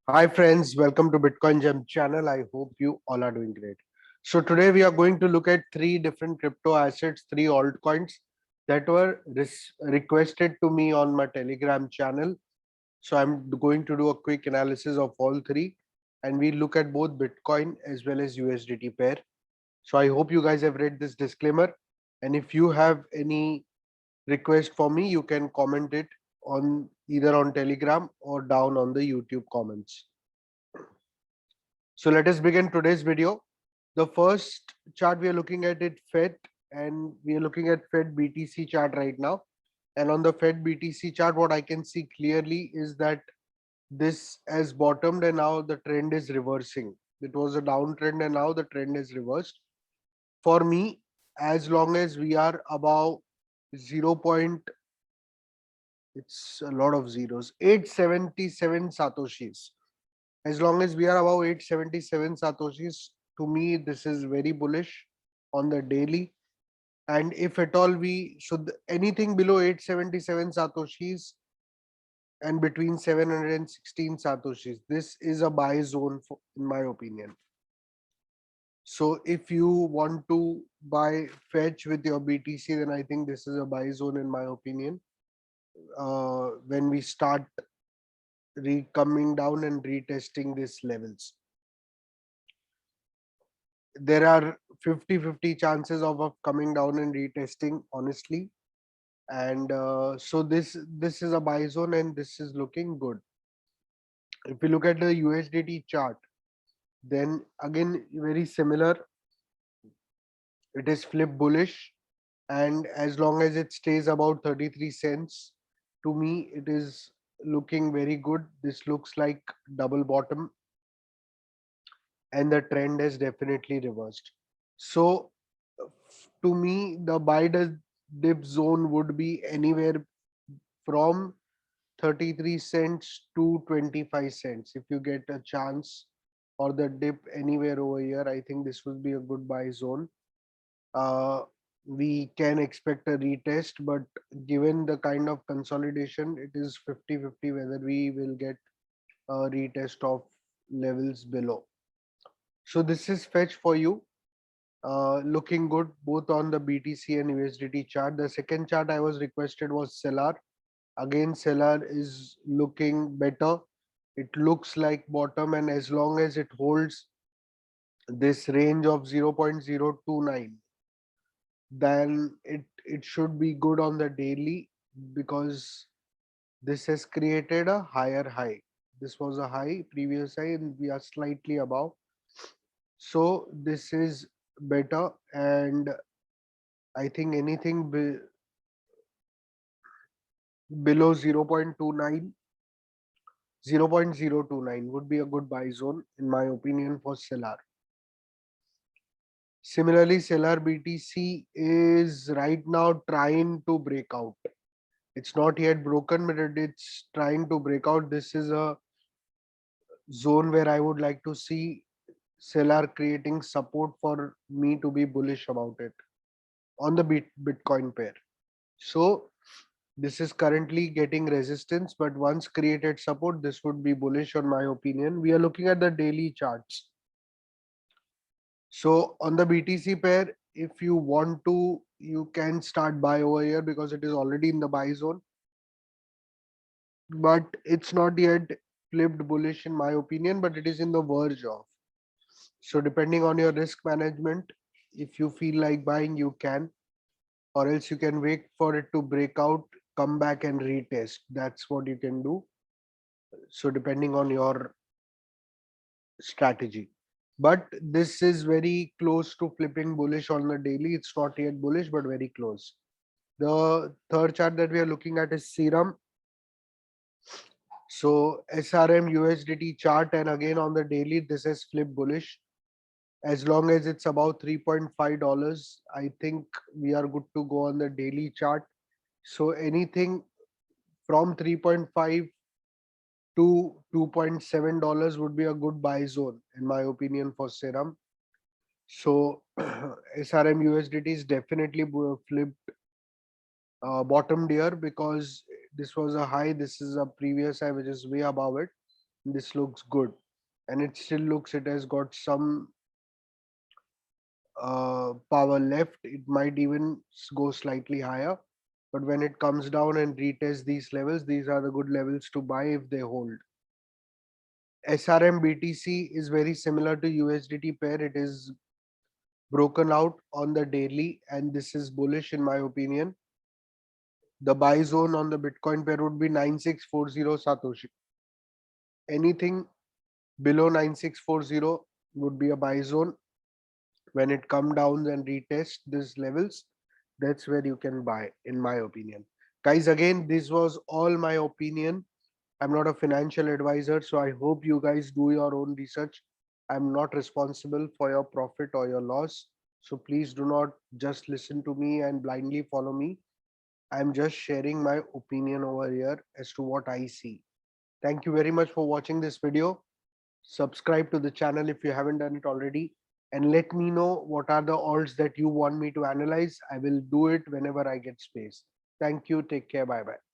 Hi friends, welcome to Bitcoin Gem channel. I hope you all are doing great. So today we are going to look at three different crypto assets, three altcoins that were requested to me on my Telegram channel. So I'm going to do a quick analysis of all three and we look at both Bitcoin as well as USDT pair. So I hope you guys have read this disclaimer, and if you have any request for me, you can comment it on either on Telegram or down on the YouTube comments. So let us begin today's video. The first chart we are looking at it Fed, and we are looking at Fed BTC chart right now. And on the Fed BTC chart, what I can see clearly is that this has bottomed and now the trend is reversing. It was a downtrend and now the trend is reversed. For me, as long as we are above 0. It's a lot of zeros, 877 satoshis. As long as we are above 877 satoshis, to me this is very bullish on the daily. And if at all we should anything below 877 satoshis and between 716 satoshis, this is a buy zone in my opinion. So if you want to buy fetch with your BTC, then I think this is a buy zone in my opinion. When we start coming down and retesting these levels, there are 50-50 chances of coming down and retesting honestly. And so this is a buy zone and this is looking good. If you look at the USDT chart, then again very similar. It is flip bullish, and as long as it stays about 33 cents, to me it is looking very good. This looks like double bottom and the trend has definitely reversed. So to me, the buy dip zone would be anywhere from 33 cents to 25 cents. If you get a chance or the dip anywhere over here, I think this would be a good buy zone. Uh, we can expect a retest, but given the kind of consolidation, it is 50-50 whether we will get a retest of levels below. So this is fetch for you. Looking good both on the BTC and USDT chart. The second chart I was requested was Stellar. Again, Stellar is looking better. It looks like bottom, and as long as it holds this range of 0.029, then it should be good on the daily, because this has created a higher high. This was a high, previous high, and we are slightly above. So this is better, and I think anything below 0.029 would be a good buy zone in my opinion for Stellar. Similarly, Stellar BTC is right now trying to break out. It's not yet broken, but it's trying to break out. This is a zone where I would like to see Stellar creating support for me to be bullish about it on the Bitcoin pair. So this is currently getting resistance, but once created support, this would be bullish on my opinion. We are looking at the daily charts. So on the BTC pair, if you want to, you can start buy over here because it is already in the buy zone, but it's not yet flipped bullish in my opinion, but it is in the verge of. So depending on your risk management, if you feel like buying, you can, or else you can wait for it to break out, come back and retest. That's what you can do. So depending on your strategy, but this is very close to flipping bullish on the daily. It's not yet bullish, but very close. The third chart that we are looking at is Serum. So SRM USDT chart, and again on the daily, this is flip bullish. As long as it's about $3.5, I think we are good to go on the daily chart. So anything from 3.5 to $2.7 would be a good buy zone in my opinion for Serum. So SRM USDT is definitely flipped, bottomed here, because this was a high, this is a previous high which is way above it. This looks good, and it still looks it has got some power left. It might even go slightly higher, but when it comes down and retest these levels, these are the good levels to buy if they hold. SRM BTC is very similar to USDT pair. It is broken out on the daily, and this is bullish in my opinion. The buy zone on the Bitcoin pair would be 9640 Satoshi. Anything below 9640 would be a buy zone. When it come down and retest these levels, that's where you can buy, in my opinion. Guys, again, this was all my opinion. I'm not a financial advisor, so I hope you guys do your own research. I'm not responsible for your profit or your loss. So please do not just listen to me and blindly follow me. I'm just sharing my opinion over here as to what I see. Thank you very much for watching this video. Subscribe to the channel if you haven't done it already, and let me know what are the alts that you want me to analyze. I will do it whenever I get space. Thank you. Take care. Bye bye.